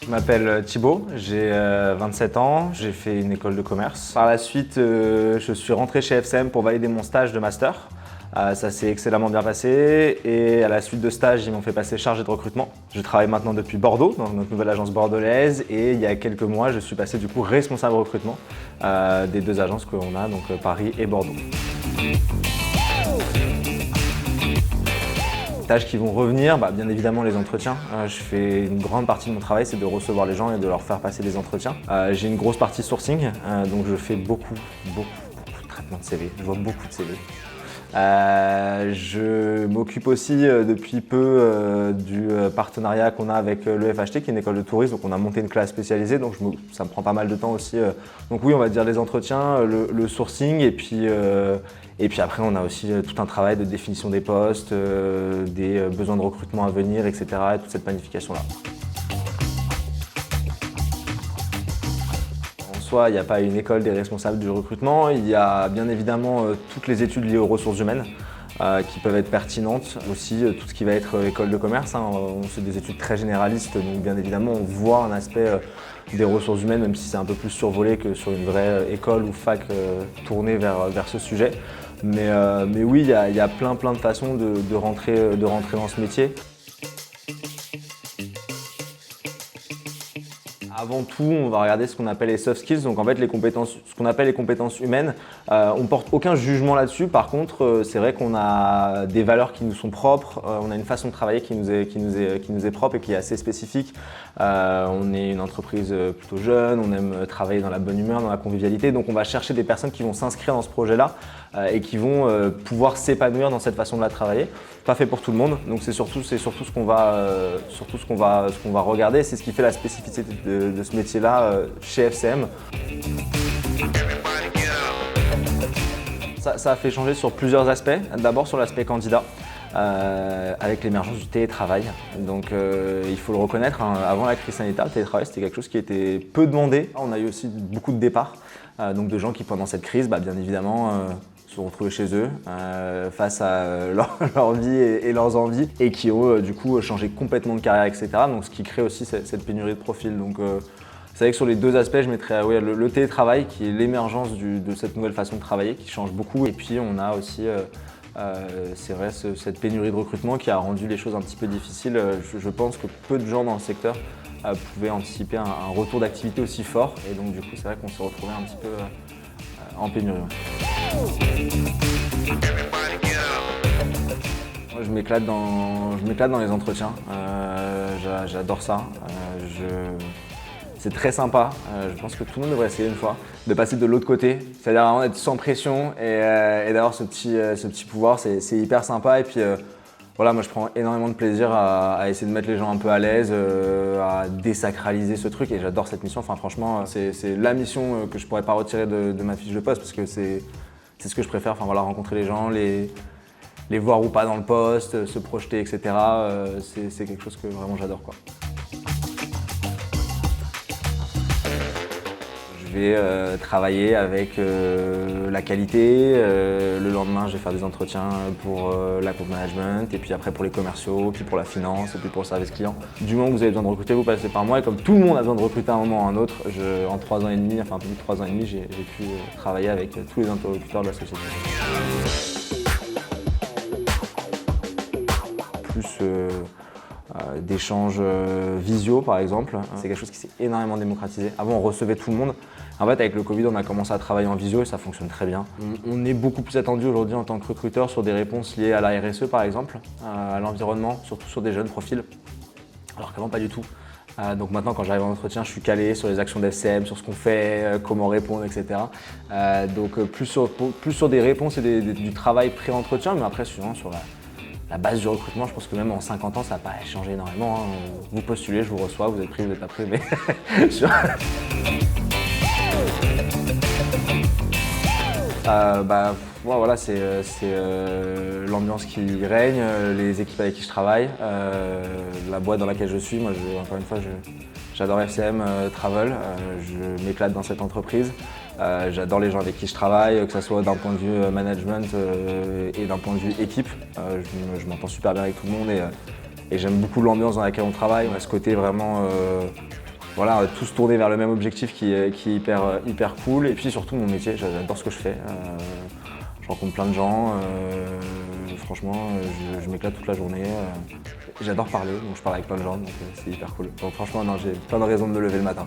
Je m'appelle Thibaut, j'ai 27 ans, j'ai fait une école de commerce. Par la suite, je suis rentré chez FCM pour valider mon stage de master. Ça s'est excellemment bien passé et à la suite de stage, ils m'ont fait passer chargé de recrutement. Je travaille maintenant depuis Bordeaux, dans notre nouvelle agence bordelaise, et il y a quelques mois, je suis passé du coup responsable recrutement des deux agences qu'on a, donc Paris et Bordeaux. Tâches qui vont revenir, bien évidemment les entretiens. Je fais une grande partie de mon travail, c'est de recevoir les gens et de leur faire passer des entretiens. J'ai une grosse partie sourcing, donc je fais beaucoup de traitements de CV. Je vois beaucoup de CV. Je m'occupe aussi depuis peu du partenariat qu'on a avec le FHT, qui est une école de tourisme. Donc on a monté une classe spécialisée, donc ça me prend pas mal de temps aussi. Donc oui, on va dire les entretiens, le sourcing, et puis après on a aussi tout un travail de définition des postes, des besoins de recrutement à venir, etc. et toute cette planification-là. Il n'y a pas une école des responsables du recrutement, il y a bien évidemment toutes les études liées aux ressources humaines qui peuvent être pertinentes. Aussi tout ce qui va être école de commerce, c'est des études très généralistes, donc bien évidemment on voit un aspect des ressources humaines, même si c'est un peu plus survolé que sur une vraie école ou fac tournée vers ce sujet. Mais oui, il y a plein de façons de rentrer dans ce métier. Avant tout, on va regarder ce qu'on appelle les soft skills, donc en fait ce qu'on appelle les compétences humaines. On ne porte aucun jugement là-dessus, par contre c'est vrai qu'on a des valeurs qui nous sont propres, on a une façon de travailler qui nous est propre et qui est assez spécifique. On est une entreprise plutôt jeune, on aime travailler dans la bonne humeur, dans la convivialité, donc on va chercher des personnes qui vont s'inscrire dans ce projet-là et qui vont pouvoir s'épanouir dans cette façon de la travailler. Pas fait pour tout le monde, donc c'est surtout ce qu'on va regarder, c'est ce qui fait la spécificité de ce métier-là chez FCM. Ça a fait changer sur plusieurs aspects. D'abord sur l'aspect candidat, avec l'émergence du télétravail. Donc il faut le reconnaître, avant la crise sanitaire, le télétravail c'était quelque chose qui était peu demandé. On a eu aussi beaucoup de départs, donc de gens qui pendant cette crise, bien évidemment, se sont retrouvés chez eux face à leur vie et leurs envies et qui ont du coup changé complètement de carrière, etc. Donc ce qui crée aussi cette pénurie de profils. Donc c'est vrai que sur les deux aspects, je mettrais le télétravail qui est l'émergence de cette nouvelle façon de travailler qui change beaucoup. Et puis on a aussi c'est vrai cette pénurie de recrutement qui a rendu les choses un petit peu difficiles. Je pense que peu de gens dans le secteur pouvaient anticiper un retour d'activité aussi fort. Et donc du coup c'est vrai qu'on s'est retrouvé un petit peu en pénurie. Moi, je m'éclate dans les entretiens, j'adore ça. C'est très sympa, je pense que tout le monde devrait essayer une fois, de passer de l'autre côté, c'est-à-dire vraiment d'être sans pression et d'avoir ce petit pouvoir, c'est hyper sympa. Et puis voilà, moi je prends énormément de plaisir à essayer de mettre les gens un peu à l'aise, à désacraliser ce truc, et j'adore cette mission. Enfin franchement, c'est la mission que je pourrais pas retirer de ma fiche de poste parce que c'est ce que je préfère. Enfin voilà, rencontrer les gens, les voir ou pas dans le poste, se projeter, etc. C'est quelque chose que vraiment j'adore, quoi. Je vais travailler avec la qualité. Le lendemain, je vais faire des entretiens pour la compte management, et puis après pour les commerciaux, puis pour la finance, et puis pour le service client. Du moment que vous avez besoin de recruter, vous passez par moi. Et comme tout le monde a besoin de recruter à un moment ou à un autre, en 3 ans et demi, enfin un peu plus de 3 ans et demi, j'ai pu travailler avec tous les interlocuteurs de la société. Plus d'échanges visio par exemple, c'est quelque chose qui s'est énormément démocratisé. Avant on recevait tout le monde. En fait avec le Covid on a commencé à travailler en visio et ça fonctionne très bien. On est beaucoup plus attendu aujourd'hui en tant que recruteur sur des réponses liées à la RSE par exemple, à l'environnement, surtout sur des jeunes profils, alors qu'avant pas du tout. Donc maintenant quand j'arrive en entretien, je suis calé sur les actions d'FCM, sur ce qu'on fait, comment répondre, etc. Donc plus sur des réponses et du travail pré-entretien, mais après souvent sur la base du recrutement, je pense que même en 50 ans, ça n'a pas changé énormément. Vous postulez, je vous reçois, vous êtes pris, vous n'êtes pas pris, mais voilà, c'est l'ambiance qui règne, les équipes avec qui je travaille, la boîte dans laquelle je suis. Moi, encore une fois, j'adore FCM Travel, je m'éclate dans cette entreprise. J'adore les gens avec qui je travaille, que ce soit d'un point de vue management et d'un point de vue équipe. Je m'entends super bien avec tout le monde et j'aime beaucoup l'ambiance dans laquelle on travaille. On a ce côté vraiment, voilà, tous tournés vers le même objectif qui est hyper cool. Et puis surtout mon métier, j'adore ce que je fais. Je rencontre plein de gens, franchement je m'éclate toute la journée. J'adore parler, donc je parle avec plein de gens, donc c'est hyper cool. Donc franchement non, j'ai plein de raisons de me lever le matin.